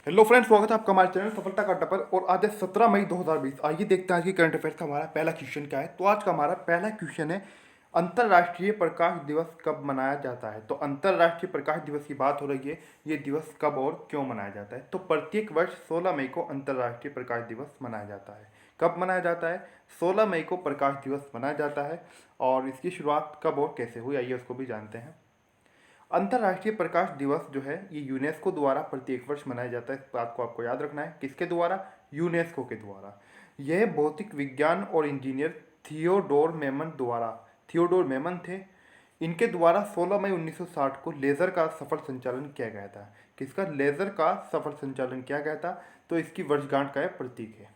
Hello friends, स्वागत है आपका हमारे चैनल सफलता का टपर। और आज है 17 मई 2020। आइए देखते हैं आज की करंट अफेयर्स का हमारा पहला क्वेश्चन क्या है। तो आज का हमारा पहला क्वेश्चन है, अंतर्राष्ट्रीय प्रकाश दिवस कब मनाया जाता है। तो अंतर्राष्ट्रीय प्रकाश दिवस की बात हो रही है, ये दिवस कब और क्यों मनाया जाता है। तो प्रत्येक वर्ष 16 मई को अंतर्राष्ट्रीय प्रकाश दिवस मनाया जाता है। कब मनाया जाता है? 16 मई को प्रकाश दिवस मनाया जाता है। और इसकी शुरुआत कब और कैसे हुई, आइए उसको भी जानते हैं। अंतर्राष्ट्रीय प्रकाश दिवस जो है ये यूनेस्को द्वारा प्रत्येक वर्ष मनाया जाता है। इस बात को आपको याद रखना है। किसके द्वारा? यूनेस्को के द्वारा। यह भौतिक विज्ञान और इंजीनियर थियोडोर मेमन थे। इनके द्वारा 16 मई 1960 को लेज़र का सफल संचालन किया गया था। किसका? लेज़र का सफल संचालन किया गया था। तो इसकी वर्षगांठ का यह प्रतीक है।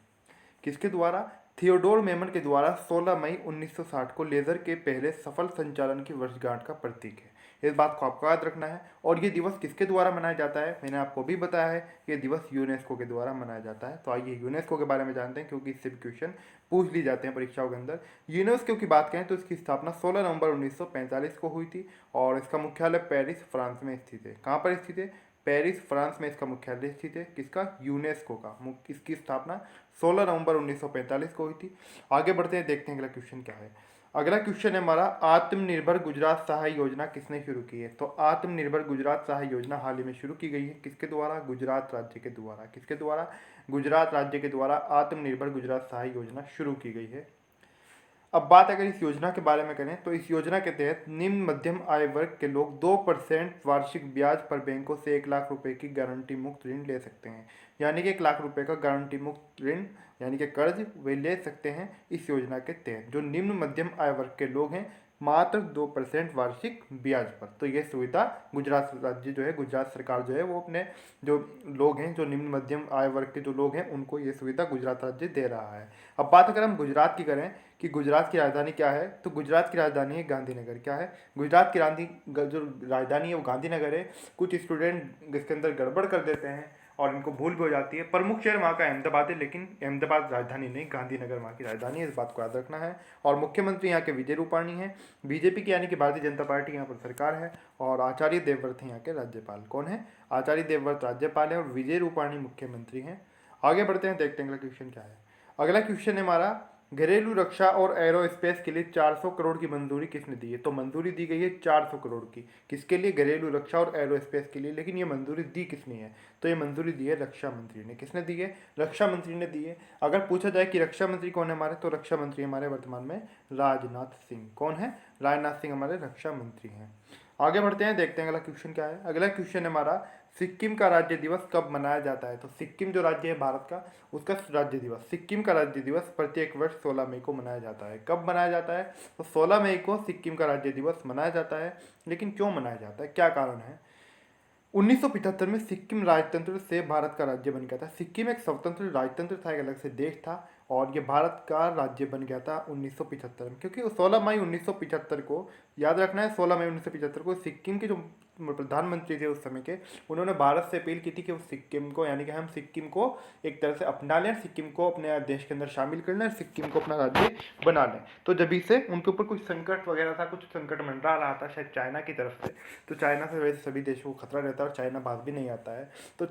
किसके द्वारा? थियोडोर मेमन के द्वारा 16 मई 1960 को लेज़र के पहले सफल संचालन की वर्षगांठ का प्रतीक है। इस बात को आपको याद रखना है। और ये दिवस किसके द्वारा मनाया जाता है? मैंने आपको भी बताया है, ये दिवस यूनेस्को के द्वारा मनाया जाता है। तो आइए यूनेस्को के बारे में जानते हैं, क्योंकि इससे भी क्वेश्चन पूछ ली जाते हैं परीक्षाओं के अंदर। यूनेस्को की बात करें तो इसकी स्थापना 16 नवंबर 1945 को हुई थी। और इसका मुख्यालय पेरिस, फ्रांस में स्थित है। कहाँ पर स्थित है? पेरिस, फ्रांस में इसका मुख्यालय स्थित है। किसका? यूनेस्को का। इसकी स्थापना 16 नवंबर 1945 को हुई थी। आगे बढ़ते हैं, देखते हैं अगला क्वेश्चन क्या है। अगला क्वेश्चन है हमारा, आत्मनिर्भर गुजरात सहाय योजना किसने शुरू की है। तो आत्मनिर्भर गुजरात सहाय योजना हाल ही में शुरू की गई है। किसके द्वारा? गुजरात राज्य के द्वारा। किसके द्वारा? गुजरात राज्य के द्वारा आत्मनिर्भर गुजरात सहाय योजना शुरू की गई है। अब बात अगर इस योजना के बारे में करें तो इस योजना के तहत निम्न मध्यम आय वर्ग के लोग 2% वार्षिक ब्याज पर बैंकों से 1 लाख रुपए की गारंटी मुक्त ऋण ले सकते हैं। यानी कि 1 लाख रुपए का गारंटी मुक्त ऋण यानी कि कर्ज वे ले सकते हैं इस योजना के तहत। जो निम्न मध्यम आय वर्ग के लोग हैं, मात्र 2% वार्षिक ब्याज पर। तो ये सुविधा गुजरात राज्य जो है, गुजरात सरकार जो है, वो अपने जो लोग हैं, जो निम्न मध्यम आय वर्ग के जो लोग हैं, उनको ये सुविधा गुजरात राज्य दे रहा है। अब बात अगर हम गुजरात की करें कि गुजरात की राजधानी क्या है, तो गुजरात की राजधानी है गांधीनगर। क्या है? गुजरात की जो राजधानी है वो गांधीनगर है। कुछ स्टूडेंट इसके अंदर गड़बड़ कर देते हैं और इनको भूल भी हो जाती है। प्रमुख शहर वहाँ का अहमदाबाद है, लेकिन अहमदाबाद राजधानी नहीं, गांधीनगर वहाँ की राजधानी है। इस बात को याद रखना है। और मुख्यमंत्री यहाँ के विजय रूपाणी हैं। बीजेपी की यानी कि भारतीय जनता पार्टी यहाँ पर सरकार है। और आचार्य देवव्रत हैं यहाँ के राज्यपाल। कौन है? आचार्य देवव्रत राज्यपाल है और विजय रूपाणी मुख्यमंत्री हैं। आगे बढ़ते हैं, देखते हैं अगला क्वेश्चन क्या है। अगला क्वेश्चन है हमारा, घरेलू रक्षा और एरोस्पेस के लिए 400 करोड़ की मंजूरी किसने दी है। तो मंजूरी दी गई है 400 करोड़ की। किसके लिए? घरेलू रक्षा और एरोस्पेस के लिए। लेकिन ये मंजूरी दी किसने है? तो ये मंजूरी दी है रक्षा मंत्री ने। किसने दी है? रक्षा मंत्री ने दी है। अगर पूछा जाए कि रक्षा मंत्री कौन है हमारे, तो रक्षा मंत्री हमारे वर्तमान में राजनाथ सिंह। कौन है? राजनाथ सिंह हमारे रक्षा मंत्री हैं। आगे बढ़ते हैं, देखते हैं अगला क्वेश्चन क्या है। अगला क्वेश्चन है हमारा, सिक्किम का राज्य दिवस कब मनाया जाता है। तो सिक्किम जो राज्य है भारत का, उसका राज्य दिवस, सिक्किम का राज्य दिवस प्रत्येक वर्ष 16 मई को मनाया जाता है। कब मनाया जाता है? तो 16 मई को सिक्किम का राज्य दिवस मनाया जाता है। लेकिन क्यों मनाया जाता है, क्या कारण है? 1975 में सिक्किम राजतंत्र से भारत का राज्य बन गया था। सिक्किम एक स्वतंत्र राजतंत्र था, एक अलग से देश था। और ये भारत का राज्य बन गया था 1975 में, क्योंकि 16 मई 1975 को याद रखना है। 16 मई 1975 को सिक्किम के जो प्रधानमंत्री थे उस समय के, उन्होंने भारत से अपील की थी कि वो सिक्किम को, यानी कि हम सिक्किम को एक तरह से अपना लें, सिक्किम को अपने देश के अंदर शामिल कर लें, सिक्किम को अपना राज्य बना लें। तो जब से उनके ऊपर कुछ संकट वगैरह था, कुछ संकट मंडरा रहा था शायद चाइना की तरफ से। तो चाइना से वैसे सभी देशों को खतरा रहता है और चाइना बात भी नहीं आता है। तो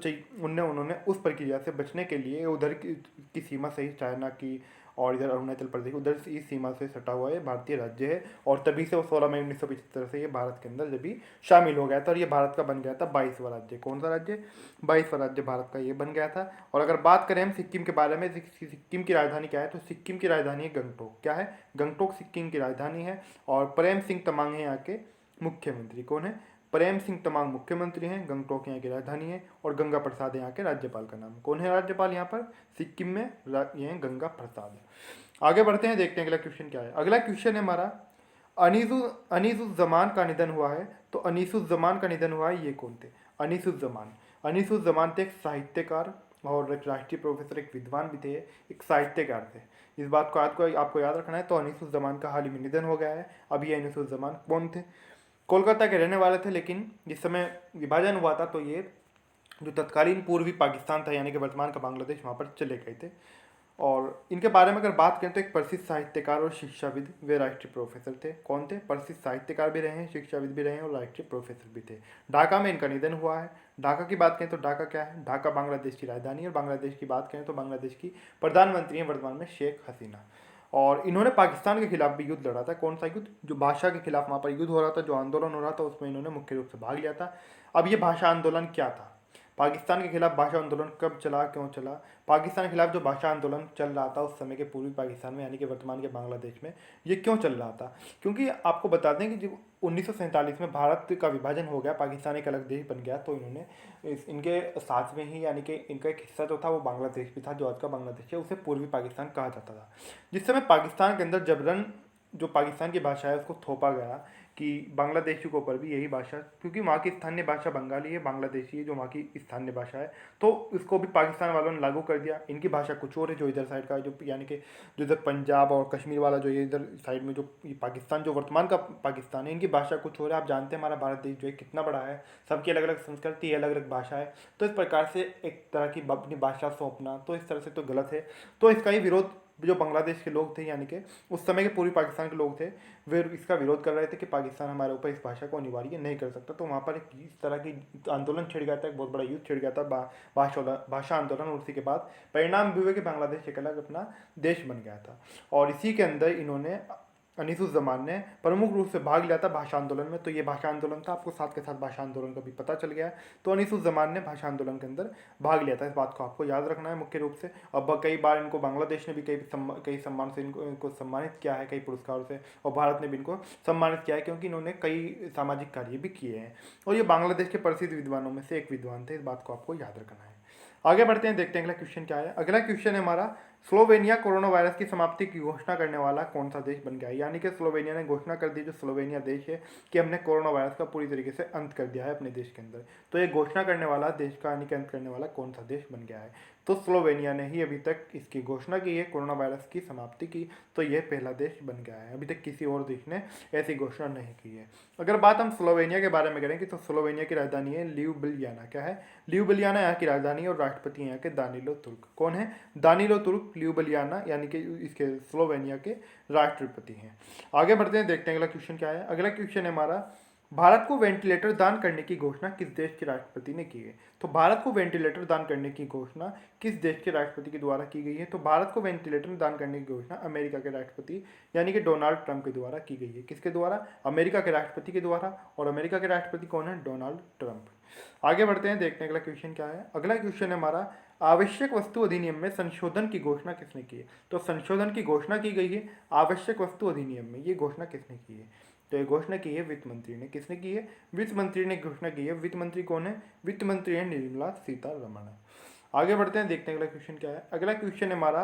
उन्होंने उस प्रक्रिया से बचने के लिए उधर की सीमा से ही, चाइना की और इधर अरुणाचल प्रदेश, उधर से इस सीमा से सटा हुआ है भारतीय राज्य है। और तभी से वो 16 मई 1975 से ये भारत के अंदर जब भी शामिल हो गया था। और ये भारत का बन गया था 22वां राज्य। कौन सा राज्य? 22वां राज्य भारत का ये बन गया था। और अगर बात करें हम सिक्किम के बारे में, सिक्किम की राजधानी क्या है, तो सिक्किम की राजधानी है गंगटोक। क्या है? गंगटोक सिक्किम की राजधानी है। और प्रेम सिंह तमांग है यहाँ के मुख्यमंत्री। कौन है? प्रेम सिंह तमांग मुख्यमंत्री हैं। गंगटोक यहाँ की राजधानी है। और गंगा प्रसाद यहाँ के राज्यपाल का नाम। कौन है राज्यपाल यहाँ पर सिक्किम में? ये हैं गंगा प्रसाद। आगे बढ़ते हैं, देखते हैं अगला क्वेश्चन क्या है। अगला क्वेश्चन है हमारा, अनीसुज्जमान का निधन हुआ है। तो अनीसुज्जमान का निधन हुआ है, ये कौन थे? अनीसुज्जमान थे एक साहित्यकार और एक राष्ट्रीय प्रोफेसर, एक विद्वान भी थे, एक साहित्यकार थे। इस बात को आपको याद रखना है। तो अनीसुज्जमान का हाल ही में निधन हो गया है। अब ये अनीसुज्जमान कौन थे? कोलकाता के रहने वाले थे, लेकिन जिस समय विभाजन हुआ था तो ये जो तत्कालीन पूर्वी पाकिस्तान था, यानी कि वर्तमान का बांग्लादेश, वहाँ पर चले गए थे। और इनके बारे में अगर बात करें तो एक प्रसिद्ध साहित्यकार और शिक्षाविद वे राष्ट्रीय प्रोफेसर थे। कौन थे? प्रसिद्ध साहित्यकार भी रहे हैं, शिक्षाविद भी रहे हैं और राष्ट्रीय प्रोफेसर भी थे। ढाका में इनका निधन हुआ है। ढाका की बात करें तो ढाका क्या है? ढाका बांग्लादेश की राजधानी है। और बांग्लादेश की बात करें तो बांग्लादेश की प्रधानमंत्री हैं वर्तमान में शेख हसीना। और इन्होंने पाकिस्तान के खिलाफ भी युद्ध लड़ा था। कौन सा युद्ध? जो भाषा के खिलाफ वहाँ पर युद्ध हो रहा था, जो आंदोलन हो रहा था, उसमें इन्होंने मुख्य रूप से भाग लिया था। अब ये भाषा आंदोलन क्या था? पाकिस्तान के खिलाफ भाषा आंदोलन कब चला, क्यों चला? पाकिस्तान के खिलाफ जो भाषा आंदोलन चल रहा था उस समय के पूर्वी पाकिस्तान में, यानी कि वर्तमान के बांग्लादेश में, ये क्यों चल रहा था? क्योंकि आपको बता दें कि जब 1947 में भारत का विभाजन हो गया, पाकिस्तान एक अलग देश बन गया, तो इन्होंने इनके साथ में ही, यानी कि इनका एक हिस्सा जो था वो बांग्लादेश भी था, जो आज का बांग्लादेश है, उसे पूर्वी पाकिस्तान कहा जाता था। जिस समय पाकिस्तान के अंदर जबरन जो पाकिस्तान की भाषा है उसको थोपा गया कि बांग्लादेशियों के ऊपर भी यही भाषा, क्योंकि वहाँ की स्थानीय भाषा बंगाली है, बांग्लादेशी है जो वहाँ की स्थानीय भाषा है, तो इसको भी पाकिस्तान वालों ने लागू कर दिया। इनकी भाषा कुछ और है जो इधर साइड का, जो यानी कि जो इधर पंजाब और कश्मीर वाला जो ये इधर साइड में जो ये पाकिस्तान, जो वर्तमान का पाकिस्तान है, इनकी भाषा कुछ और है। आप जानते हैं हमारा भारत देश जो है कितना बड़ा है, सबकी अलग अलग संस्कृति है, अलग अलग भाषा है, तो इस प्रकार से एक तरह की अपनी भाषा सौंपना तो इस तरह से तो गलत है। तो इसका ही विरोध जो बांग्लादेश के लोग थे, यानी कि उस समय के पूर्वी पाकिस्तान के लोग थे, वे इसका विरोध कर रहे थे कि पाकिस्तान हमारे ऊपर इस भाषा को अनिवार्य नहीं कर सकता। तो वहाँ पर एक इस तरह की आंदोलन छिड़ गया था, एक बहुत बड़ा युद्ध छिड़ गया था, भाषा आंदोलन। और उसी के बाद परिणाम भी हुए कि बांग्लादेश एक अलग अपना देश बन गया था। और इसी के अंदर इन्होंने अनीसुज्जमान ने प्रमुख रूप से भाग लिया था भाषा आंदोलन में। तो ये भाषा आंदोलन था, आपको साथ के साथ भाषा आंदोलन का भी पता चल गया है। तो अनीसुज्जमान ने भाषा आंदोलन के अंदर भाग लिया था, इस बात को आपको याद रखना है मुख्य रूप से। अब कई बार इनको बांग्लादेश ने भी कई सम्मान से इनको सम्मानित किया है, कई पुरस्कारों से, और भारत ने भी इनको सम्मानित किया है क्योंकि इन्होंने कई सामाजिक कार्य भी किए हैं। और ये बांग्लादेश के प्रसिद्ध विद्वानों में से एक विद्वान थे, इस बात को आपको याद रखना है। आगे बढ़ते हैं, देखते हैं अगला क्वेश्चन क्या है। अगला क्वेश्चन है हमारा, स्लोवेनिया कोरोना वायरस की समाप्ति की घोषणा करने वाला कौन सा देश बन गया है? यानी कि स्लोवेनिया ने घोषणा कर दी, जो स्लोवेनिया देश है, कि हमने कोरोना वायरस का पूरी तरीके से अंत कर दिया है अपने देश के अंदर। तो ये घोषणा करने वाला देश का, यानी कि अंत करने वाला कौन सा देश बन गया है? तो स्लोवेनिया ने ही अभी तक इसकी घोषणा की है, कोरोना वायरस की समाप्ति की। तो यह पहला देश बन गया है, अभी तक किसी और देश ने ऐसी घोषणा नहीं की है। अगर बात हम स्लोवेनिया के बारे में करेंगे तो स्लोवेनिया की राजधानी है ल्यूब्लियाना। क्या है? ल्यूब्लियाना यहाँ की राजधानी है और राष्ट्रपति यहाँ के दानिलो तुर्क। कौन है? दानिलो तुर्क ल्यूब्लियाना, यानी कि इसके स्लोवेनिया के राष्ट्रपति हैं। आगे बढ़ते हैं, देखते हैं अगला क्वेश्चन क्या है। अगला क्वेश्चन है हमारा, भारत को वेंटिलेटर दान करने की घोषणा किस देश के राष्ट्रपति ने की है? तो भारत को वेंटिलेटर दान करने की घोषणा किस देश के राष्ट्रपति के द्वारा की गई है? तो भारत को वेंटिलेटर दान करने की घोषणा अमेरिका के राष्ट्रपति, यानी कि डोनाल्ड ट्रंप के द्वारा की गई है। किसके द्वारा? अमेरिका के राष्ट्रपति के द्वारा। और अमेरिका के राष्ट्रपति कौन है? Donald Trump. आगे बढ़ते हैं, देखते हैं अगला क्वेश्चन क्या है। अगला क्वेश्चन है हमारा, आवश्यक वस्तु अधिनियम में संशोधन की घोषणा किसने की है? तो संशोधन की घोषणा की गई है आवश्यक वस्तु अधिनियम में, ये घोषणा किसने की है? तो ये घोषणा की है वित्त मंत्री ने। किसने की है? वित्त मंत्री ने घोषणा की है। वित्त मंत्री कौन है? वित्त मंत्री है निर्मला सीतारमण। आगे बढ़ते हैं, देखते हैं अगला क्वेश्चन क्या है। अगला क्वेश्चन है हमारा,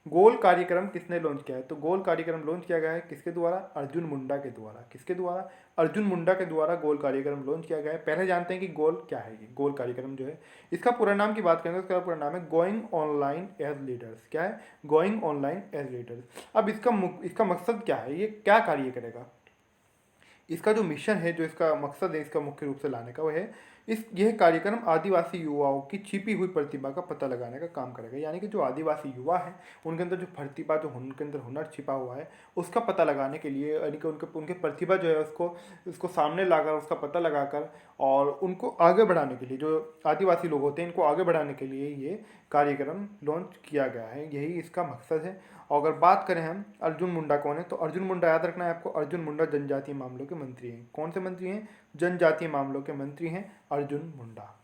गोल कार्यक्रम किसने लॉन्च किया है? तो गोल कार्यक्रम लॉन्च किया गया है किसके द्वारा? अर्जुन मुंडा के द्वारा। किसके द्वारा? अर्जुन मुंडा के द्वारा गोल कार्यक्रम लॉन्च किया गया है। पहले जानते हैं कि गोल क्या है। ये गोल कार्यक्रम जो है, इसका पूरा नाम की बात करेंगे, इसका पूरा नाम है गोइंग ऑनलाइन एज लीडर्स। क्या है? Going online as leaders. अब इसका मकसद क्या है? ये क्या कार्य करेगा? इसका जो मिशन है, जो इसका मकसद है इसका मुख्य रूप से लाने का, वह है यह कार्यक्रम आदिवासी युवाओं की छिपी हुई प्रतिभा का पता लगाने का काम करेगा। यानी कि जो आदिवासी युवा हैं उनके अंदर जो प्रतिभा, जो उनके अंदर हुनर छिपा हुआ है, उसका पता लगाने के लिए, यानी कि उनके प्रतिभा जो है उसको सामने लाकर, उसका पता लगाकर और उनको आगे बढ़ाने के लिए, जो आदिवासी लोग होते हैं इनको आगे बढ़ाने के लिए ये कार्यक्रम लॉन्च किया गया है। यही इसका मकसद है। और अगर बात करें हम अर्जुन मुंडा कौन है, तो अर्जुन मुंडा याद रखना है आपको, अर्जुन मुंडा जनजातीय मामलों के मंत्री हैं। कौन से मंत्री हैं? जनजातीय मामलों के मंत्री हैं अर्जुन मुंडा।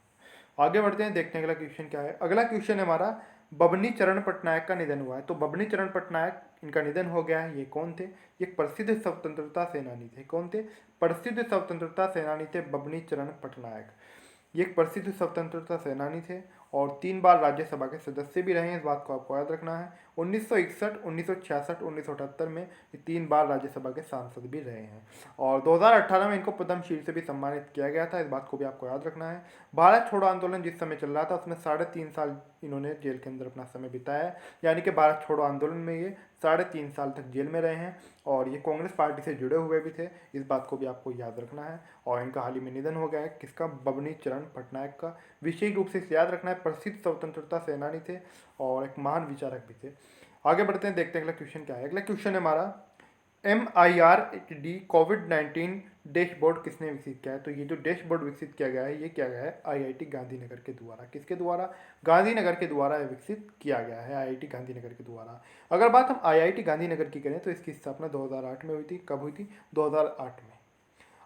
आगे बढ़ते हैं, देखते हैं अगला क्वेश्चन क्या है। अगला क्वेश्चन है हमारा, बबनी चरण पटनायक का निधन हुआ है। तो बबनी चरण पटनायक, इनका निधन हो गया है। ये कौन थे? ये प्रसिद्ध स्वतंत्रता सेनानी थे। कौन थे? प्रसिद्ध स्वतंत्रता सेनानी थे बबनी चरण पटनायक। ये एक प्रसिद्ध स्वतंत्रता सेनानी थे और 3 बार राज्यसभा के सदस्य भी रहे हैं, इस बात को आपको याद रखना है। 1961, 1966, 1978 में ये 3 बार राज्यसभा के सांसद भी रहे हैं। और 2018 में इनको पद्मश्री से भी सम्मानित किया गया था, इस बात को भी आपको याद रखना है। भारत छोड़ो आंदोलन जिस समय चल रहा था उसमें 3.5 साल इन्होंने जेल के अंदर अपना समय बिताया है। यानी कि भारत छोड़ो आंदोलन में ये 3.5 साल तक जेल में रहे हैं और ये कांग्रेस पार्टी से जुड़े हुए भी थे, इस बात को भी आपको याद रखना है। और इनका हाल ही में निधन हो गया है, किसका? बबनी चरण पटनायक का। विशेष रूप से इसे याद रखना है, प्रसिद्ध स्वतंत्रता सेनानी थे और एक महान विचारक भी थे। आगे बढ़ते हैं, देखते हैं अगला क्वेश्चन क्या है। अगला क्वेश्चन है हमारा, MIRD कोविड-19 डैशबोर्ड किसने विकसित किया है? तो ये जो डैशबोर्ड विकसित किया गया है, ये किया गया है IIT गांधीनगर के द्वारा। किसके द्वारा? गांधीनगर के द्वारा ये विकसित किया गया है, IIT गांधीनगर के द्वारा। अगर बात हम IIT गांधीनगर की करें तो इसकी स्थापना 2008 में हुई थी। कब हुई थी? 2008 में।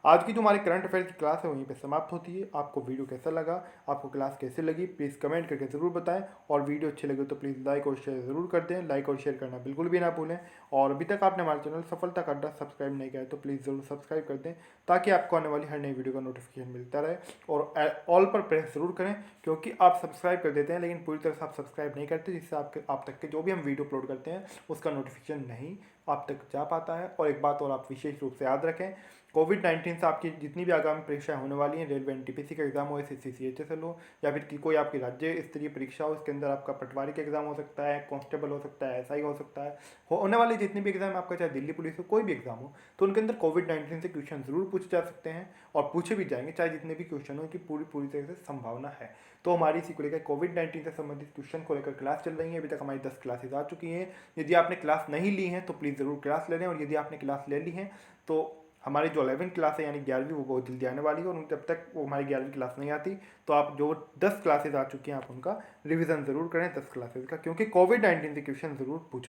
आज की जो हमारी करंट अफेयर की क्लास है वहीं पे समाप्त होती है। आपको वीडियो कैसा लगा, आपको क्लास कैसे लगी, प्लीज़ कमेंट करके ज़रूर बताएं। और वीडियो अच्छी लगे तो प्लीज़ लाइक और शेयर ज़रूर कर दें। लाइक और शेयर करना बिल्कुल भी ना भूलें। और अभी तक आपने हमारे चैनल सफलता का अड्डा सब्सक्राइब नहीं किया है तो प्लीज़ ज़रूर सब्सक्राइब कर दें, ताकि आपको आने वाली हर नई वीडियो का नोटिफिकेशन मिलता रहे। और ऑल पर प्रेस ज़रूर करें, क्योंकि आप सब्सक्राइब कर देते हैं लेकिन पूरी तरह से आप सब्सक्राइब नहीं करते, जिससे आप तक के जो भी हम वीडियो अपलोड करते हैं उसका नोटिफिकेशन नहीं आप तक जा पाता है। और एक बात और आप विशेष रूप से याद रखें, कोविड-19 से आपकी जितनी भी आगामी परीक्षाएं होने वाली हैं, रेलवे NTPC का एग्जाम हो, SSC CHSL हो, या फिर कोई आपकी राज्य स्तरीय परीक्षा हो, इसके अंदर आपका पटवारी का एग्जाम हो सकता है, कांस्टेबल हो सकता है, SI हो सकता है, होने वाले जितने भी एग्जाम आपका, चाहे दिल्ली पुलिस हो, कोई भी एग्जाम हो, तो उनके अंदर कोविड-19 से क्वेश्चन जरूर पूछे जा सकते हैं और पूछे भी जाएंगे, चाहे जितने भी क्वेश्चन हो, की पूरी तरह से संभावना है। तो हमारी इसी को लेकर कोविड-19 से संबंधित क्वेश्चन को लेकर क्लास चल रही है। अभी तक हमारी 10 क्लासेज आ चुकी हैं। यदि आपने क्लास नहीं ली है तो प्लीज़ ज़रूर क्लास ले लें, और यदि आपने क्लास ले ली है तो हमारी जो 11वीं क्लास है यानी 11वीं, वो बहुत जल्दी आने वाली है। और जब तक वो हमारी 11वीं क्लास नहीं आती तो आप जो 10 क्लासेज आ चुकी हैं आप उनका रिवीजन ज़रूर करें 10 क्लासेज का, क्योंकि कोविड-19 से क्वेश्चन ज़रूर पूछे